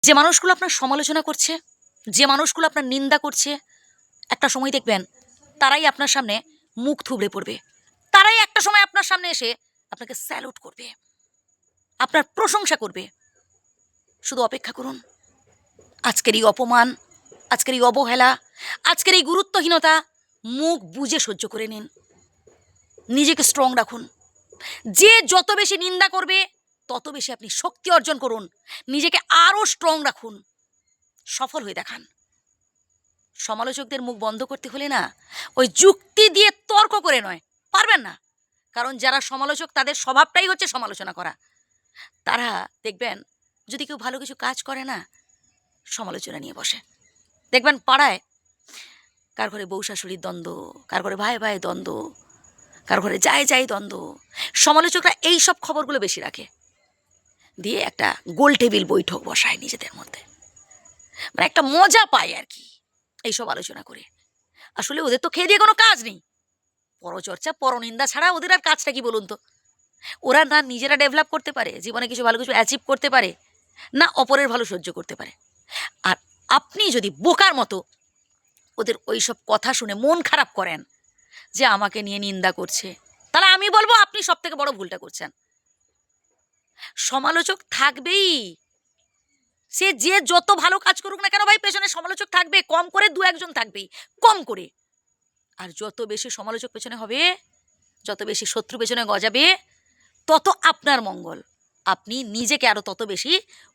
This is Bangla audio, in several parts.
যে মানুষগুলো আপনার সমালোচনা করছে, যে মানুষগুলো আপনার নিন্দা করছে, একটা সময় দেখবেন তারাই আপনার সামনে মুখ থুবড়ে পড়বে। তারাই একটা সময় আপনার সামনে এসে আপনাকে স্যালুট করবে, আপনার প্রশংসা করবে। শুধু অপেক্ষা করুন। আজকের এই অপমান, আজকের এই অবহেলা, আজকের এই গুরুত্বহীনতা মুখ বুজে সহ্য করে নিন। নিজেকে স্ট্রং রাখুন। যে যত বেশি নিন্দা করবে তত বেশি আপনি শক্তি অর্জন করুন। নিজেকে আরও স্ট্রং রাখুন, সফল হয়ে দেখান। সমালোচকদের মুখ বন্ধ করতে হলে না ওই যুক্তি দিয়ে তর্ক করে নয়, পারবেন না। কারণ যারা সমালোচক তাদের স্বভাবটাই হচ্ছে সমালোচনা করা। তারা দেখবেন যদি কেউ ভালো কিছু কাজ করে না, সমালোচনা নিয়ে বসে। দেখবেন পাড়ায় কার ঘরে বউ শাশুড়ির দ্বন্দ্ব, কার ঘরে ভাই ভাই দ্বন্দ্ব, কার ঘরে যাই দ্বন্দ্ব। সমালোচকরা এই সব খবরগুলো বেশি রাখে, দিয়ে একটা গোল টেবিল বৈঠক বসায় নিজেদের মধ্যে, মানে একটা মজা পায় আর কি এইসব আলোচনা করে। আসলে ওদের তো খেয়ে দিয়ে কোনো কাজ নেই। পরচর্চা পরনিন্দা ছাড়া ওদের আর কাজটা কি বলুন তো? ওরা না নিজেরা ডেভেলপ করতে পারে, জীবনে কিছু ভালো কিছু অ্যাচিভ করতে পারে, না অপরের ভালো সহ্য করতে পারে। আর আপনি যদি বোকার মতো ওদের ওই সব কথা শুনে মন খারাপ করেন যে আমাকে নিয়ে নিন্দা করছে, তাহলে আমি বলবো আপনি সব থেকে বড় ভুলটা করছেন। সমালোচক থাকবেই, সে যে যত ভালো কাজ করুক না কেন ভাই, পেছনে সমালোচক থাকবে। কম করে দু একজন থাকবেই, কম করে। আর যত বেশি সমালোচক পেছনে হবে, যত বেশি শত্রু পেছনে গজাবে, তত আপনার মঙ্গল। আপনি নিজেকে আরও তত বেশি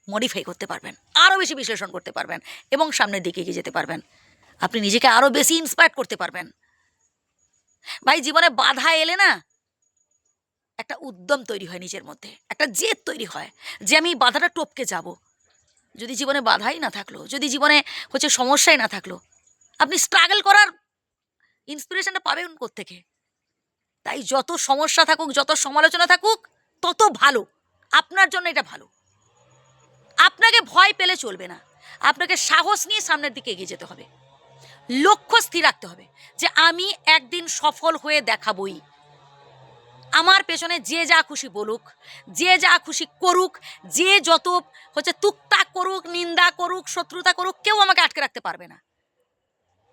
মডিফাই করতে পারবেন, আরও বেশি বিশ্লেষণ করতে পারবেন এবং সামনের দিকে এগিয়ে যেতে পারবেন। আপনি নিজেকে আরও বেশি ইন্সপায়ার করতে পারবেন। ভাই জীবনে বাধা এলে না একটা উদ্যম তৈরি হয় নিজের মধ্যে, একটা জেদ তৈরি হয় যে আমি বাধাটা টপকে যাব। যদি জীবনে বাধাই না থাকলো, যদি জীবনে হচ্ছে সমস্যাই না থাকলো, আপনি স্ট্রাগল করার ইন্সপিরেশনটা পাবেন কোত্থেকে? তাই যত সমস্যা থাকুক, যত সমালোচনা থাকুক, তত ভালো। আপনার জন্য এটা ভালো। আপনাকে ভয় পেলে চলবে না, আপনাকে সাহস নিয়ে সামনের দিকে এগিয়ে যেতে হবে। লক্ষ্য স্থির রাখতে হবে যে আমি একদিন সফল হয়ে দেখাবই। আমার পেছনে যে যা খুশি বলুক, যে যা খুশি করুক, যে যত হচ্ছে তুকতাক করুক, নিন্দা করুক, শত্রুতা করুক, কেউ আমাকে আটকে রাখতে পারবে না।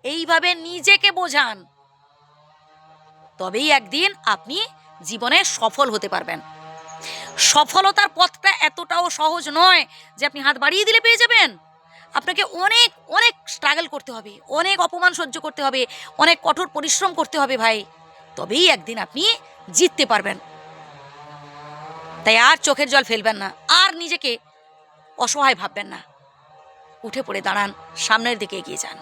এইভাবে নিজেকে বোঝান, তবেই একদিন আপনি জীবনে সফল হতে পারবেন। সফলতার পথটা এতটাও সহজ নয় যে আপনি হাত বাড়িয়ে দিলে পেয়ে যাবেন। আপনাকে অনেক অনেক স্ট্রাগল করতে হবে, অনেক অপমান সহ্য করতে হবে, অনেক কঠোর পরিশ্রম করতে হবে ভাই, তবেই একদিন আপনি জিততে পারবেন। তাই আর চোখের জল ফেলবেন না, আর নিজেকে অসহায় ভাববেন না। উঠে পড়ে দাঁড়ান, সামনের দিকে এগিয়ে যান।